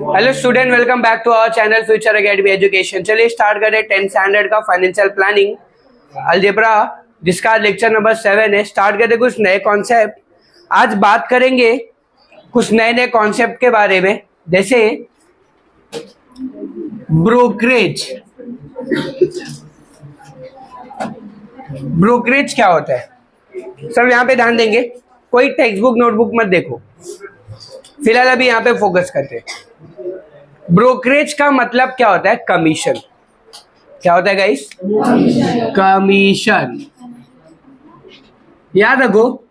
Hello student, welcome back to our channel future academy education. चलिए start करें 10th standard का financial planning algebra, जिसका lecture number 7 है। Start करते कुछ नए कॉन्सेप्ट। आज बात करेंगे कुछ नए नए कॉन्सेप्ट के बारे में, जैसे ब्रोकरेज। ब्रोकरेज क्या होता है, सब यहाँ पे ध्यान देंगे। कोई टेक्स्ट बुक नोटबुक मत देखो, फिलहाल अभी यहाँ पे फोकस करते हैं। ब्रोकरेज का मतलब क्या होता है? कमीशन। क्या होता है गाइस? कमीशन। याद रखो,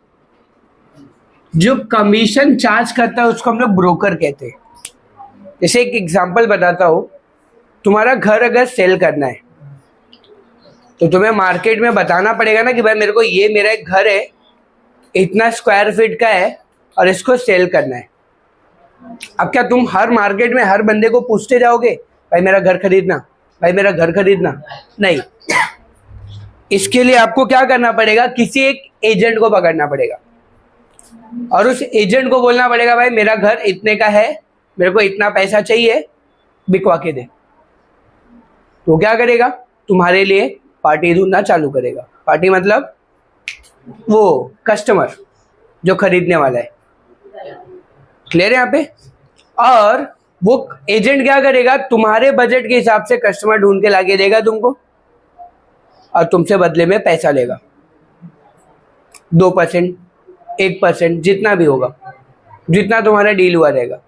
जो कमीशन चार्ज करता है उसको हम लोग ब्रोकर कहते हैं। जैसे एक एग्जांपल बताता हूं, तुम्हारा घर अगर सेल करना है तो तुम्हें मार्केट में बताना पड़ेगा ना कि भाई मेरे को ये मेरा एक घर है, इतना स्क्वायर फीट का है और इसको सेल करना है। अब क्या तुम हर मार्केट में हर बंदे को पूछते जाओगे भाई मेरा घर खरीदना, भाई मेरा घर खरीदना? नहीं। इसके लिए आपको क्या करना पड़ेगा? किसी एक एजेंट को पकड़ना पड़ेगा और उस एजेंट को बोलना पड़ेगा भाई मेरा घर इतने का है, मेरे को इतना पैसा चाहिए, बिकवा के दे। तो क्या करेगा? तुम्हारे लिए पार्टी ढूंढना चालू करेगा। पार्टी मतलब वो कस्टमर जो खरीदने वाला है। क्लियर है यहाँ पे? और वो एजेंट क्या करेगा? तुम्हारे बजट के हिसाब से कस्टमर ढूंढ के लाके देगा तुमको और तुमसे बदले में पैसा लेगा। 2%, 1%, जितना भी होगा, जितना तुम्हारा डील हुआ रहेगा,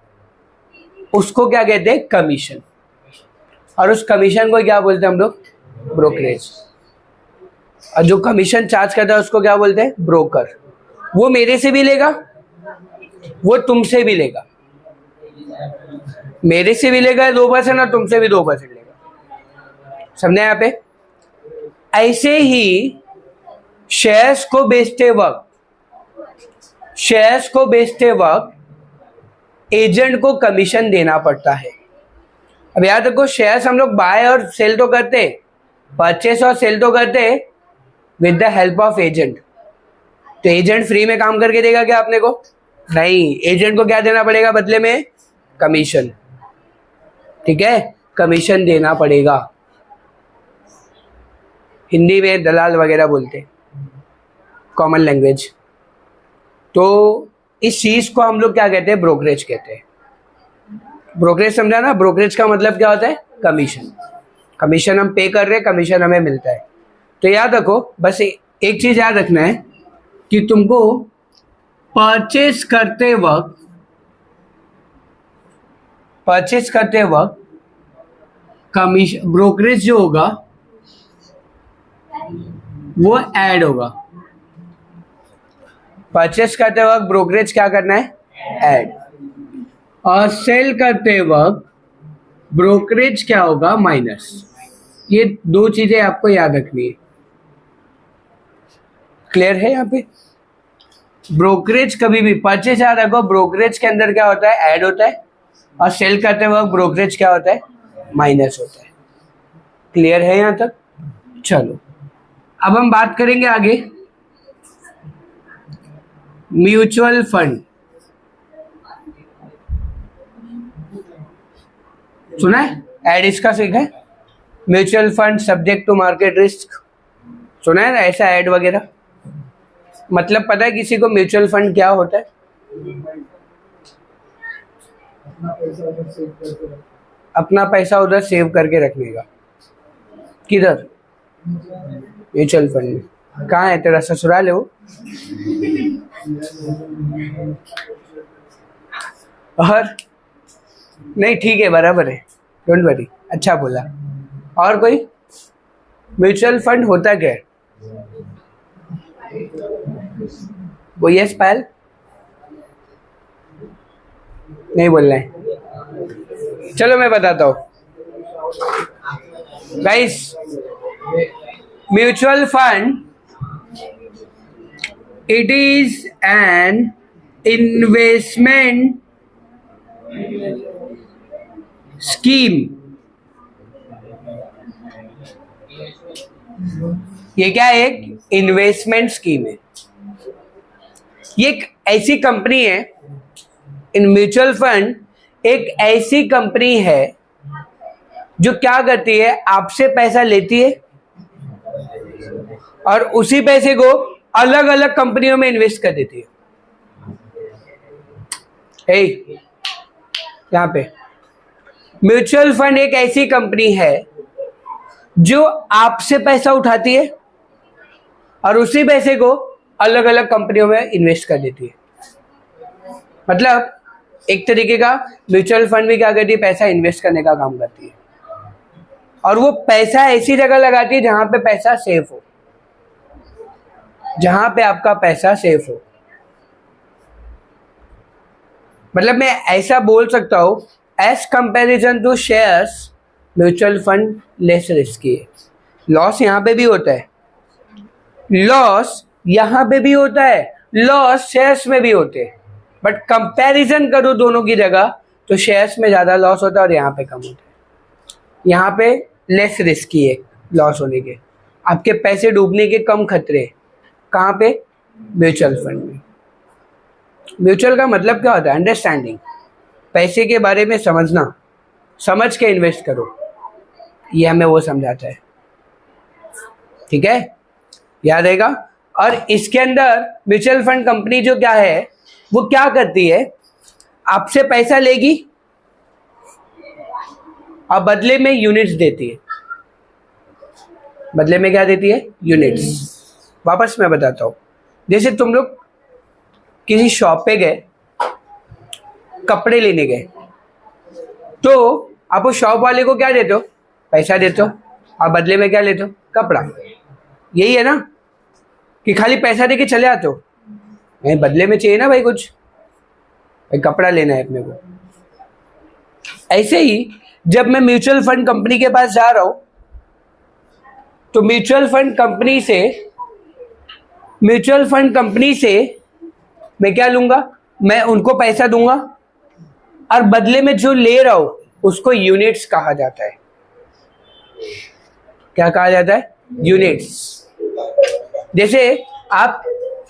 उसको क्या कहते हैं? कमीशन। और उस कमीशन को क्या बोलते हैं हम लोग? ब्रोकरेज। और जो कमीशन चार्ज करता है उसको क्या बोलते हैं? ब्रोकर। वो मेरे से भी लेगा, वो तुमसे भी लेगा। मेरे से भी लेगा 2% और तुमसे भी 2% लेगा। समझे यहाँ पे? ऐसे ही शेयर्स को बेचते वक्त एजेंट को कमीशन देना पड़ता है। अब याद रखो, शेयर्स हम लोग बाय और सेल तो करते, परचेस और सेल तो करते with the help of agent. तो एजेंट फ्री में काम करके देगा क्या अपने को? नहीं। एजेंट को क्या देना पड़ेगा बदले में? कमीशन। ठीक है, कमीशन देना पड़ेगा। हिंदी में दलाल वगैरह बोलते, कॉमन लैंग्वेज। तो इस चीज को हम लोग क्या कहते हैं? ब्रोकरेज कहते हैं। ब्रोकरेज समझा ना? ब्रोकरेज का मतलब क्या होता है? कमीशन। कमीशन हम पे कर रहे हैं, कमीशन हमें मिलता है। तो याद रखो, बस एक चीज याद रखना है कि तुमको परचेस करते वक्त कमीशन, ब्रोकरेज जो होगा वो ऐड होगा। परचेस करते वक्त ब्रोकरेज क्या करना है? ऐड। और सेल करते वक्त ब्रोकरेज क्या होगा? माइनस। ये दो चीजें आपको याद रखनी है। क्लियर है यहाँ पे? ब्रोकरेज कभी भी, परचेज याद रखो, ब्रोकरेज के अंदर क्या होता है? ऐड होता है। और सेल करते वक्त ब्रोकरेज क्या होता है? माइनस होता है। क्लियर है यहाँ तक? चलो अब हम बात करेंगे आगे म्यूचुअल फंड। सुना है? ऐड इसका सीखा है? Mutual fund subject to market risk, सुना है ना ऐसा ऐड वगैरह? मतलब पता है किसी को म्यूचुअल फंड क्या होता है? अपना पैसा उधर सेव करके रखने का। किधर? म्यूचुअल फंड में। कहाँ है तेरा ससुराल है वो? और नहीं, ठीक है, बराबर है, डोंट वरी, अच्छा बोला। और कोई? म्यूचुअल फंड होता क्या है? वो यस पायल नहीं बोलना है। चलो मैं बताता हूं guys. Mutual fund, it is an investment scheme. ये क्या है? एक इन्वेस्टमेंट स्कीम है। ये एक ऐसी कंपनी है इन म्यूचुअल फंड एक ऐसी कंपनी है जो क्या करती है, आपसे पैसा लेती है और उसी पैसे को अलग अलग कंपनियों में इन्वेस्ट कर देती है। यहां पे म्यूचुअल फंड एक ऐसी कंपनी है जो आपसे पैसा उठाती है और उसी पैसे को अलग अलग कंपनियों में इन्वेस्ट कर देती है। मतलब एक तरीके का म्यूचुअल फंड भी क्या करती है, पैसा इन्वेस्ट करने का काम करती है और वो पैसा ऐसी जगह लगाती है जहां पे पैसा सेफ हो, जहां पे आपका पैसा सेफ हो। मतलब मैं ऐसा बोल सकता हूं, as comparison to shares mutual fund less risky है। लॉस यहां पे भी होता है, लॉस यहां पे भी होता है, लॉस शेयर्स में भी होते हैं, बट कंपैरिजन करो दोनों की जगह तो शेयर्स में ज्यादा लॉस होता है और यहाँ पे कम होता है। यहाँ पे लेस रिस्की है लॉस होने के, आपके पैसे डूबने के कम खतरे। कहाँ पे? म्यूचुअल फंड में। म्यूचुअल का मतलब क्या होता है? अंडरस्टैंडिंग, पैसे के बारे में समझना, समझ के इन्वेस्ट करो, ये हमें वो समझाता है। ठीक है, याद रहेगा। और इसके अंदर म्यूचुअल फंड कंपनी जो क्या है, वो क्या करती है, आपसे पैसा लेगी और बदले में यूनिट्स देती है। बदले में क्या देती है? यूनिट्स। वापस मैं बताता हूं, जैसे तुम लोग किसी शॉप पे गए, कपड़े लेने गए, तो आप उस शॉप वाले को क्या देते हो? पैसा देते हो और बदले में क्या लेते हो? कपड़ा। यही है ना कि खाली पैसा दे के चले आते हो? नहीं, बदले में चाहिए ना भाई कुछ, भाई कपड़ा लेना है अपने को। ऐसे ही जब मैं म्यूचुअल फंड कंपनी के पास जा रहा हूं तो म्यूचुअल फंड कंपनी से मैं क्या लूंगा? मैं उनको पैसा दूंगा और बदले में जो ले रहा हूं उसको यूनिट्स कहा जाता है। क्या कहा जाता है? यूनिट्स। जैसे आप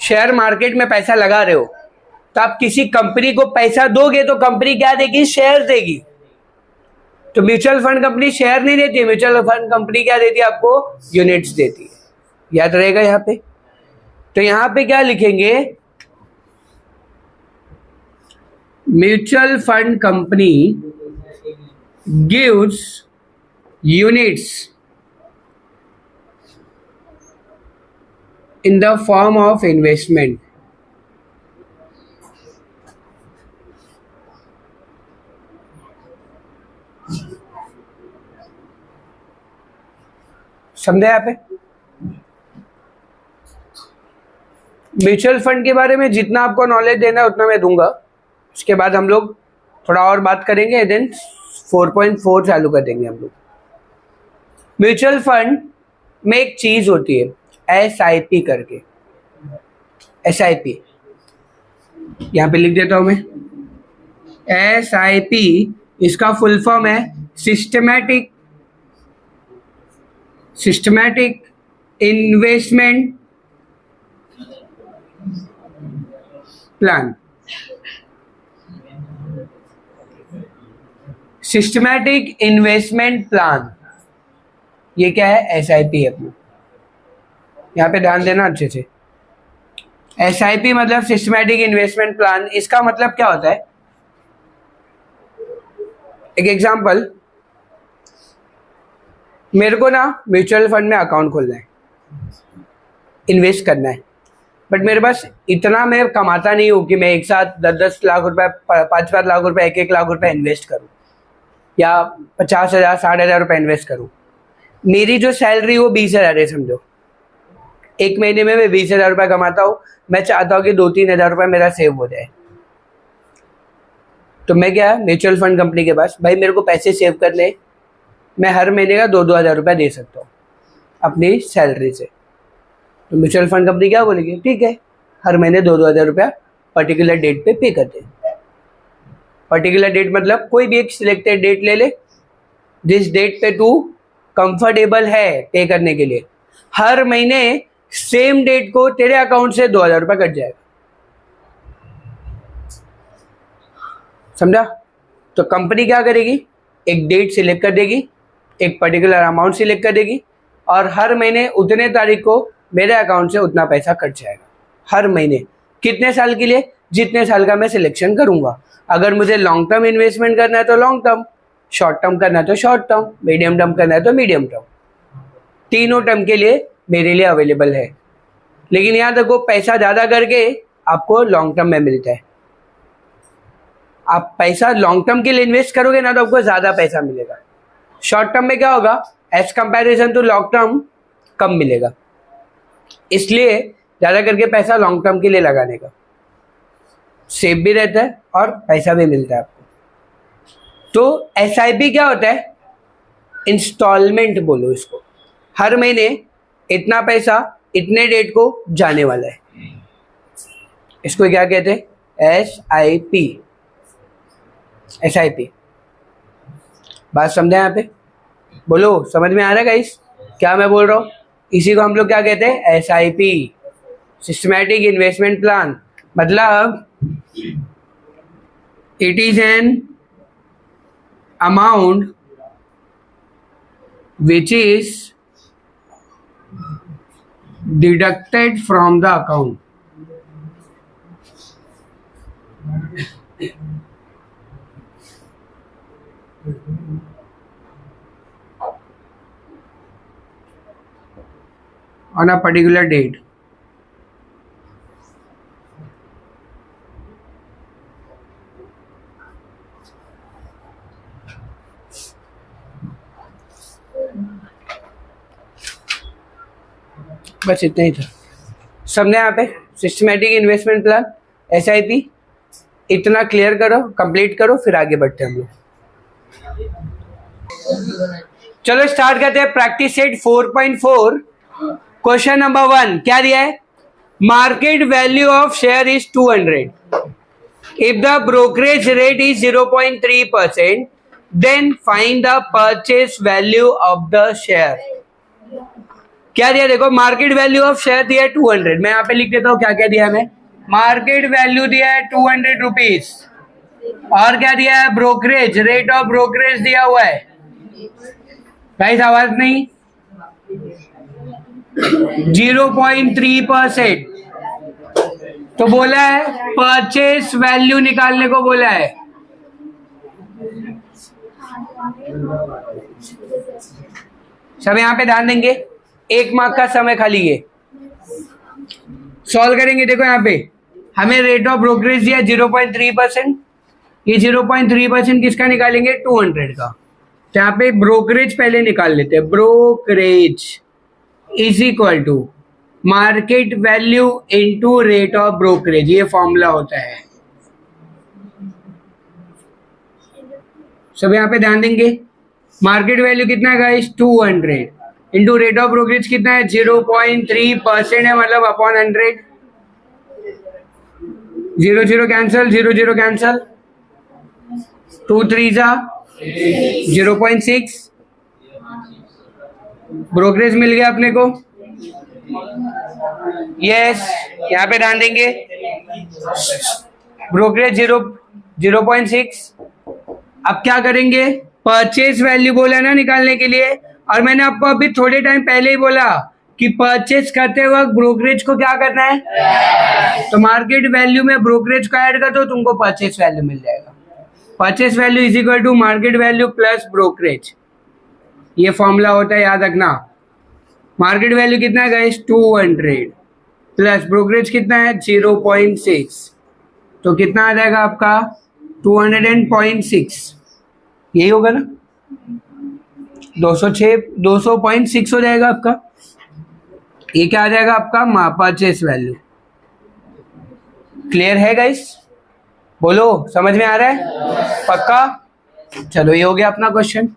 शेयर मार्केट में पैसा लगा रहे हो तो आप किसी कंपनी को पैसा दोगे तो कंपनी क्या देगी? शेयर देगी। तो म्यूचुअल फंड कंपनी शेयर नहीं देती है, म्यूचुअल फंड कंपनी क्या देती है आपको? यूनिट्स देती है। याद रहेगा यहां पे। तो यहां पे क्या लिखेंगे? Mutual fund company gives units in the form of investment. समझे यहाँ पे? म्यूचुअल फंड के बारे में जितना आपको नॉलेज देना है उतना मैं दूंगा। उसके बाद हम लोग थोड़ा और बात करेंगे, देन 4.4 चालू कर देंगे हम लोग। म्यूचुअल फंड में एक चीज होती है SIP करके। SIP यहां पे लिख देता हूं मैं। SIP इसका फुल फॉर्म है systematic investment plan. Systematic investment plan, ये क्या है? SIP है अपना। यहाँ पे ध्यान देना अच्छे से। SIP मतलब सिस्टमैटिक इन्वेस्टमेंट प्लान। इसका मतलब क्या होता है? एक एग्जांपल, मेरे को ना म्यूचुअल फंड में अकाउंट खोलना है, इन्वेस्ट करना है, बट मेरे पास इतना मैं कमाता नहीं हूँ कि मैं एक साथ 10-10 लाख रुपए, 5-5 लाख रुपए, 1-1 लाख रुपए इन्वेस्ट करूँ या 50,000 60,000 रुपए इन्वेस्ट करूँ। मेरी जो सैलरी वो 20,000 है समझो। एक महीने में मैं 20,000 रुपये कमाता हूँ। मैं चाहता हूँ कि 2-3 हज़ार रुपये मेरा सेव हो जाए। तो मैं क्या, म्यूचुअल फंड कंपनी के पास, भाई मेरे को पैसे सेव कर ले, मैं हर महीने का 2-2 हज़ार रुपये दे सकता हूँ अपनी सैलरी से। तो म्यूचुअल फंड कंपनी क्या बोलेगी? ठीक है, हर महीने 2-2 हज़ार रुपया पर्टिकुलर डेट पे कर दे। पर्टिकुलर डेट मतलब कोई भी एक सिलेक्टेड डेट ले ले, जिस डेट पे तू कंफर्टेबल है पे करने के लिए। हर महीने सेम डेट को तेरे अकाउंट से 2,000 रुपये कट जाएगा। समझा? तो कंपनी क्या करेगी, एक डेट सिलेक्ट कर देगी, एक पर्टिकुलर अमाउंट सिलेक्ट कर देगी, और हर महीने उतने तारीख को मेरे अकाउंट से उतना पैसा कट जाएगा हर महीने। कितने साल के लिए, जितने साल का मैं सिलेक्शन करूंगा। अगर मुझे लॉन्ग टर्म इन्वेस्टमेंट करना है तो लॉन्ग टर्म, शॉर्ट टर्म करना है तो शॉर्ट टर्म, मीडियम टर्म करना है तो मीडियम टर्म, तीनों टर्म के लिए मेरे लिए अवेलेबल है। लेकिन याद रखो, पैसा ज़्यादा करके आपको लॉन्ग टर्म में मिलता है। आप पैसा लॉन्ग टर्म के लिए इन्वेस्ट करोगे ना तो आपको ज़्यादा पैसा मिलेगा। शॉर्ट टर्म में क्या होगा, as comparison to long term कम मिलेगा। इसलिए ज़्यादा करके पैसा लॉन्ग टर्म के लिए लगाने का, सेफ भी रहता है और पैसा भी मिलता है आपको। तो SIP क्या होता है, इंस्टॉलमेंट बोलो इसको। हर महीने इतना पैसा इतने डेट को जाने वाला है, इसको क्या कहते हैं, SIP। बात समझे यहाँ पे, बोलो समझ में आ रहा है गाइस क्या मैं बोल रहा हूँ? इसी को हम लोग क्या कहते हैं, SIP, सिस्टमैटिक इन्वेस्टमेंट प्लान। मतलब it is an amount which is deducted from the account. On a particular date. बस इतना ही था, सबने यहाँ पे सिस्टमैटिक इन्वेस्टमेंट प्लान SIP इतना क्लियर करो, कंप्लीट करो, फिर आगे बढ़ते हैं हम लोग। चलो स्टार्ट करते हैं प्रैक्टिस सेट 4.4। क्वेश्चन नंबर 1 क्या दिया है, market value of share is 200 if the brokerage rate is 0.3% then find the purchase value of the share. क्या दिया, देखो मार्केट वैल्यू ऑफ शेयर दिया है 200। मैं यहाँ पे लिख देता हूँ क्या क्या दिया है, मैं मार्केट वैल्यू दिया है 200 रुपीज, और क्या दिया है, ब्रोकरेज, रेट ऑफ ब्रोकरेज दिया हुआ है। गाइस आवाज नहीं, 0.3%। तो बोला है परचेज वैल्यू निकालने को बोला है। सब यहाँ पे ध्यान देंगे, 1 मार्क का समय खाली है, सॉल्व करेंगे। देखो यहाँ पे हमें रेट ऑफ ब्रोकरेज दिया 0.3%, ये 0.3% किसका निकालेंगे, 200 का। तो यहाँ पे ब्रोकरेज पहले निकाल लेते हैं। Brokerage is equal to market value into rate of brokerage, ये फॉर्मूला होता है। सब यहाँ पे ध्यान देंगे, मार्केट वैल्यू कितना है guys, 200 into rate of brokerage कितना है, 0.3% है, मतलब अपॉन 100। 0 0 कैंसल, 0 0 कैंसल, 2 3 जा 0.6, ब्रोकरेज मिल गया अपने को। यस, यहाँ पे ध्यान देंगे, ब्रोकरेज 0.6। अब क्या करेंगे, परचेज वैल्यू बोला ना निकालने के लिए, और मैंने आपको अभी थोड़े टाइम पहले ही बोला कि परचेज करते वक्त ब्रोकरेज को क्या करना है, तो मार्केट वैल्यू में ब्रोकरेज को ऐड कर दो, तुमको परचेज वैल्यू मिल जाएगा। Purchase value is equal to market value plus brokerage, ये फॉर्मूला होता है, याद रखना। मार्केट वैल्यू कितना है गाइस, 200 प्लस ब्रोकरेज कितना है, 0.6, तो कितना आ जाएगा आपका 200.6, यही होगा ना, 200.6 हो जाएगा आपका। ये क्या आ जाएगा आपका परचेज वैल्यू। क्लियर है गाइस, बोलो समझ में आ रहा है पक्का? चलो ये हो गया अपना क्वेश्चन।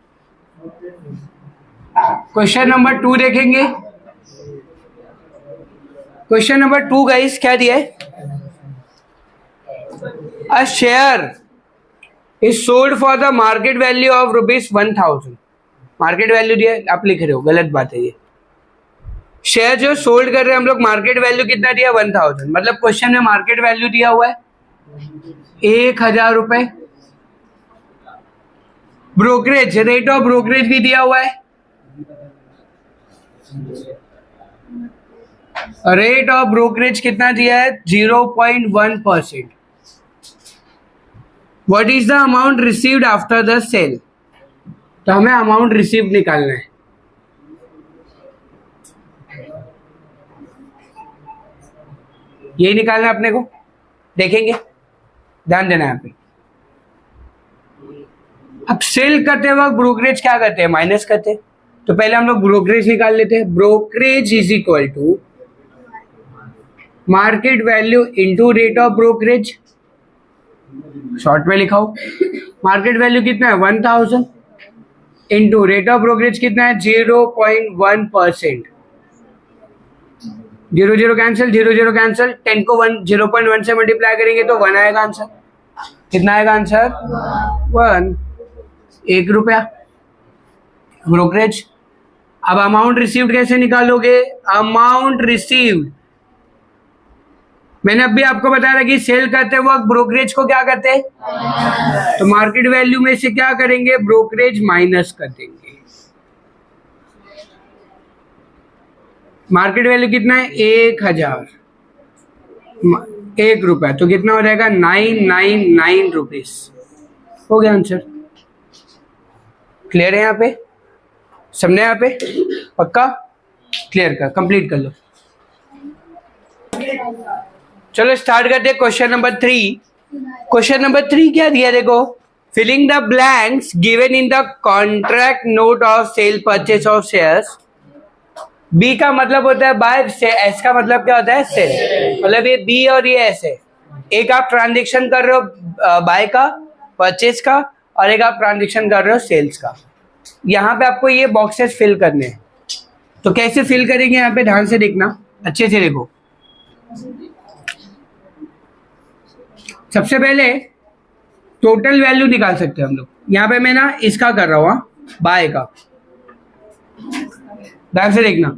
क्वेश्चन नंबर 2 देखेंगे। क्वेश्चन नंबर 2 गाइस क्या दिया है, a share is sold for the market value of ₹1000। Market value दिया, आप लिख रहे हो, गलत बात है ये। शेयर जो सोल्ड कर रहे हैं हम लोग, मार्केट वैल्यू कितना दिया, 1000। मतलब क्वेश्चन में मार्केट वैल्यू दिया हुआ है 1000 रुपए, ब्रोकरेज, रेट ऑफ ब्रोकरेज भी दिया हुआ है, रेट ऑफ ब्रोकरेज कितना दिया है 0.1%. What is the amount received after the sale. तो हमें अमाउंट रिसीव निकालना है. यही निकालना है अपने को. देखेंगे, ध्यान देना है यहाँ पे. अब सेल करते वक्त ब्रोकरेज क्या करते हैं, माइनस करते हैं. तो पहले हम लोग ब्रोकरेज निकाल लेते हैं. Brokerage is equal to market value into rate of brokerage. Short में लिखाओ. मार्केट वैल्यू कितना है 1000 इंटू रेट ऑफ ब्रोकरेज कितना है 0.1%. 0 0 कैंसिल, 0 0 कैंसिल. 10 को 0.1 से मल्टीप्लाई करेंगे तो 1 आएगा आंसर. कितना आएगा आंसर 1. 1 रुपया ब्रोकरेज. अब अमाउंट रिसीव्ड कैसे निकालोगे. अमाउंट रिसीव्ड मैंने अभी आपको बताया था कि सेल करते वक्त ब्रोकरेज को क्या करते हैं, तो मार्केट वैल्यू में से क्या करेंगे, ब्रोकरेज माइनस कर देंगे. मार्केट वैल्यू कितना है 1000, 1 रुपया, तो कितना हो जाएगा 999 रुपीज. हो गया आंसर. क्लियर है यहाँ पे, सबने यहाँ पे पक्का क्लियर कर, कंप्लीट कर लो. चलो स्टार्ट करते हैं क्वेश्चन नंबर 3. क्वेश्चन नंबर 3 क्या दिया देखो. Filling the blanks given in the contract note of sale purchase of shares. B का मतलब होता है बाय, एस का मतलब क्या होता है सेल. मतलब ये बी और ये एस है. एक आप ट्रांजेक्शन कर रहे हो बाय का, परचेस का, और एक आप ट्रांजेक्शन कर रहे हो सेल्स का. यहाँ पे आपको ये बॉक्सेस फिल करने हैं. तो कैसे फिल करेंगे यहाँ पे ध्यान से देखना, अच्छे से देखो. सबसे पहले टोटल वैल्यू निकाल सकते हैं हम लोग. यहाँ पे मैं ना इसका कर रहा हूँ बाय का. ध्यान से देखना.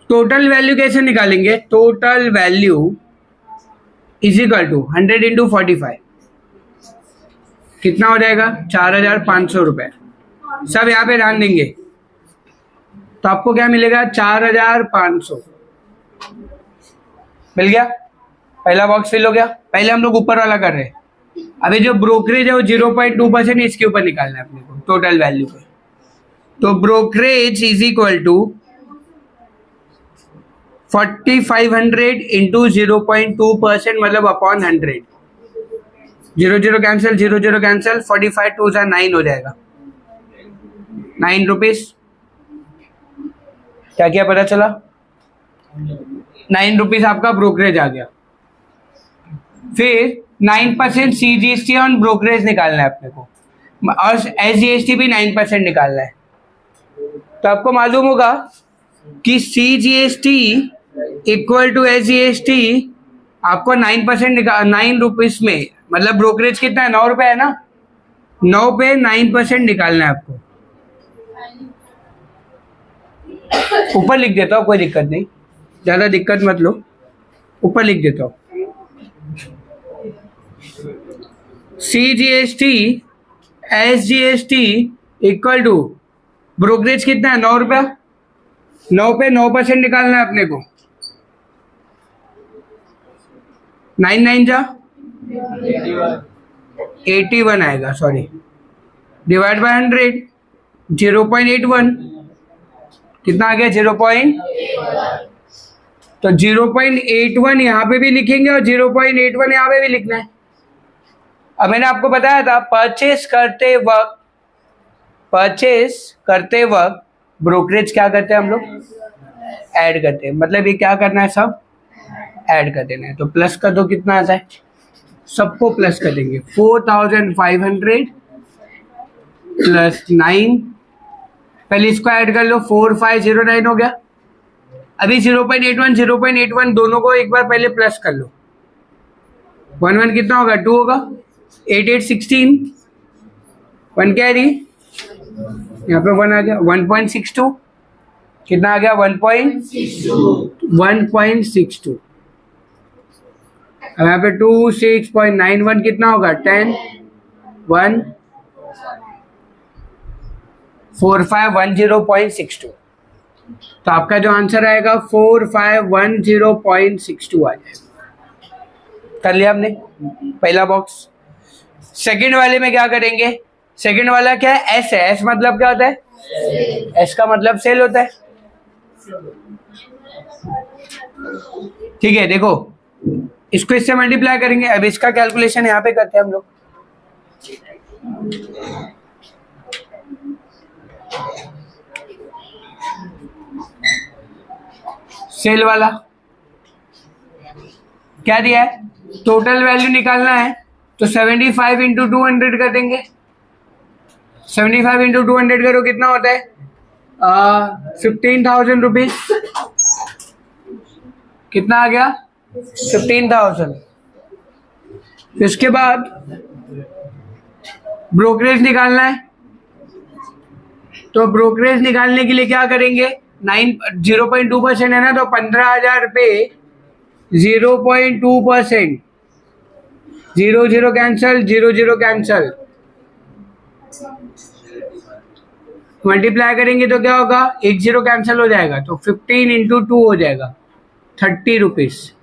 टोटल वैल्यू कैसे निकालेंगे. Total value is equal to 100 into 45. कितना हो जाएगा 4500 रुपए. सब यहाँ पे ध्यान देंगे तो आपको क्या मिलेगा 4500 मिल गया. पहला बॉक्स फिल हो गया. पहले हम लोग ऊपर वाला कर रहे हैं. अभी जो ब्रोकरेज है वो 0.2% इसके ऊपर निकालना है अपने को टोटल वैल्यू पे. तो brokerage is equal to 4500 into 0.2% मतलब अपॉन 100. 0 0 cancel, 0 0 cancel. 45 2 9 हो जाएगा 9 रुपीज. क्या क्या पता चला 9 रुपीज आपका ब्रोकरेज आ गया. फिर 9% CGST ऑन ब्रोकरेज निकालना है अपने को, और SGST भी 9% निकालना है. तो आपको मालूम होगा कि CGST इक्वल टू SGST आपको 9% 9 रुपीज में, मतलब ब्रोकरेज कितना है 9 रुपए है ना, 9 पे 9% निकालना है आपको. ऊपर लिख देता हूँ, कोई दिक्कत नहीं, ज्यादा दिक्कत मत लो. ऊपर लिख देता हूँ CGST SGST equal to brokerage कितना है 9 रुपया. 9 पे 9% निकालना है अपने को. 9 9 जा 81 आएगा, सॉरी, डिवाइड बाय 100 0.81. कितना आ गया 0.81. तो 0.81 यहाँ पे भी लिखेंगे और 0.81 यहाँ पे भी लिखना है. अब मैंने आपको बताया था परचेस करते वक्त ब्रोकरेज क्या करते हैं हम लोग, ऐड करते हैं. मतलब ये क्या करना है, सब ऐड कर देना है. तो प्लस कर दो, कितना आता है, सबको प्लस कर देंगे. 4500 प्लस 9, पहले इसको ऐड कर लो, 4509 हो गया. अभी 0.81 दोनों को एक बार पहले प्लस कर लो. 1 1 कितना होगा 2 होगा. 8 8 16, 1 कैरी, यहाँ पे 1 आ गया. 1.62 कितना आ गया 1.62. अब यहाँ पे 26.91 कितना होगा 10 1 4510.62। तो आपका जो आंसर आएगा 4510.62 आ जाएगा। कर लिया हमने पहला बॉक्स। सेकंड वाले में क्या करेंगे? सेकंड वाला क्या है? एस है। एस मतलब क्या होता है? एस का मतलब सेल होता है। ठीक है, देखो इसको इससे मल्टीप्लाई करेंगे। अब इसका कैलकुलेशन यहाँ पे करते हैं हम लोग। सेल वाला क्या दिया है? टोटल वैल्यू निकालना है तो 75 इंटू 200 कर देंगे। 75 इंटू 200 करो कितना होता है? 15,000 रुपीज। कितना आ गया? 15,000। इसके बाद ब्रोकरेज निकालना है, तो ब्रोकरेज निकालने के लिए क्या करेंगे? 0.2% है ना, तो 15,000 पे 0.2%, 0 0 कैंसल, 0 0 कैंसल, मल्टीप्लाई करेंगे तो क्या होगा? 1 0 कैंसिल हो जाएगा, तो 15 इंटू 2 हो जाएगा 30 रुपीज।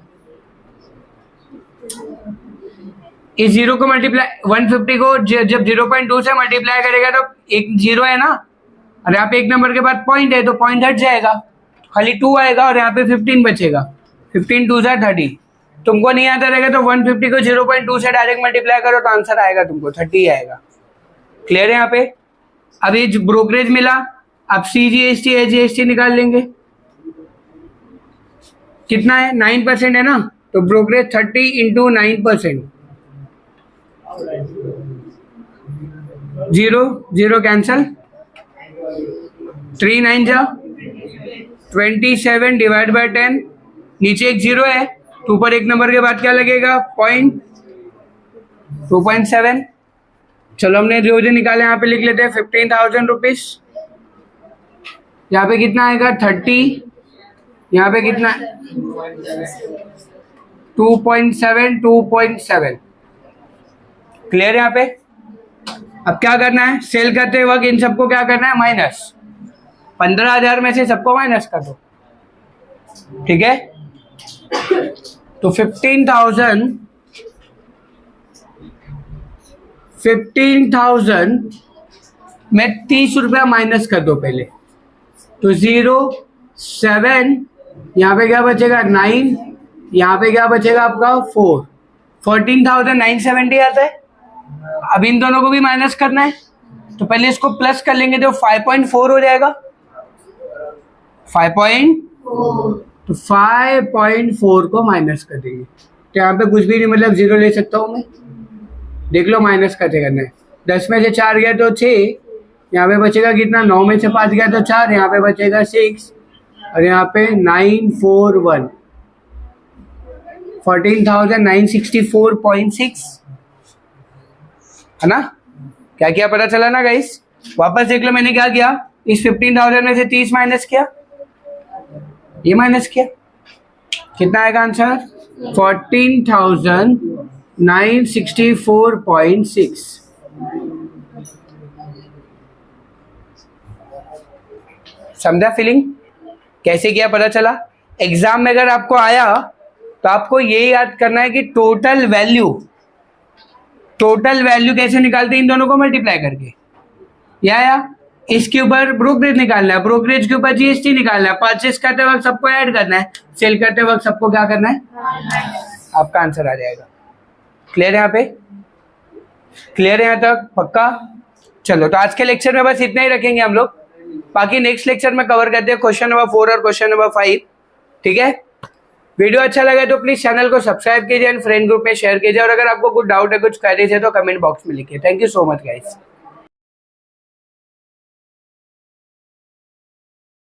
इस जीरो को मल्टीप्लाई 150 को जब 0.2 से मल्टीप्लाई करेगा तो एक जीरो है ना, और यहाँ पे एक नंबर के बाद पॉइंट है तो पॉइंट हट जाएगा, खाली 2 आएगा और यहाँ पे 15 बचेगा। 15 2 जा 30। तुमको नहीं आता रहेगा तो 150 को 0.2 से डायरेक्ट मल्टीप्लाई करो तो आंसर आएगा तुमको 30 आएगा। क्लियर है यहाँ पे? अब ये ब्रोकरेज मिला, अब CGST HGST निकाल लेंगे। कितना है? 9% है ना, तो ब्रोकरेज 30 इंटू 9%, 0 0 कैंसल, 3 9 जा 27 डिवाइड बाय 10, नीचे एक जीरो है तो ऊपर एक नंबर के बाद क्या लगेगा? पॉइंट 2.7। चलो हमने जो जो निकाले यहाँ पे लिख लेते हैं। 15,000 रुपीज, यहाँ पे कितना आएगा? 30, यहाँ पे कितना? 2.7 2.7। क्लियर है यहाँ पे? अब क्या करना है? सेल करते वक्त इन सबको क्या करना है? माइनस। 15,000 में से सबको माइनस कर दो। ठीक है, तो 15,000 में 30 रुपया माइनस कर दो पहले, तो 0 7, यहाँ पे क्या बचेगा? 9, यहाँ पे क्या बचेगा आपका? 4। 14,970 आता है। अब इन दोनों को भी माइनस करना है, तो पहले इसको प्लस कर लेंगे तो 5.4 हो जाएगा। 5.4, तो 5.4 को माइनस कर देंगे, तो यहाँ पे कुछ भी नहीं, मतलब 0 ले सकता हूँ मैं। देख लो माइनस कैसे करना है। 10 में से 4 गया तो 6, यहाँ पे बचेगा कितना? 9 में से 5 गया तो 4, यहाँ पे बचेगा 6, और यहाँ पे 941, 14,964.6 है ना? क्या किया पता चला ना गाइस? वापस देख लो मैंने क्या किया। इस 15,000 में से 30 माइनस किया, ये माइनस किया, कितना आएगा आंसर? 14,964.6। समझा फीलिंग? कैसे किया पता चला? एग्जाम में अगर आपको आया तो आपको ये याद करना है कि टोटल वैल्यू कैसे निकालते हैं? इन दोनों को मल्टीप्लाई करके। या इसके ऊपर ब्रोकरेज निकालना है, ब्रोकरेज के ऊपर GST निकालना है, परचेस करते वक्त सबको ऐड करना है, सेल करते वक्त सबको क्या करना है? आपका आंसर आ जाएगा। क्लियर है यहाँ पे? क्लियर है यहाँ तक? पक्का? चलो, तो आज के लेक्चर में बस इतना ही रखेंगे हम लोग। बाकी नेक्स्ट लेक्चर में कवर करते हैं क्वेश्चन नंबर 4 और क्वेश्चन नंबर 5। ठीक है? वीडियो अच्छा लगा तो प्लीज चैनल को सब्सक्राइब कीजिए एंड फ्रेंड ग्रुप में शेयर कीजिए, और अगर आपको कुछ डाउट है, कुछ क्वेरीज है तो कमेंट बॉक्स में लिखिए। Thank you so much guys.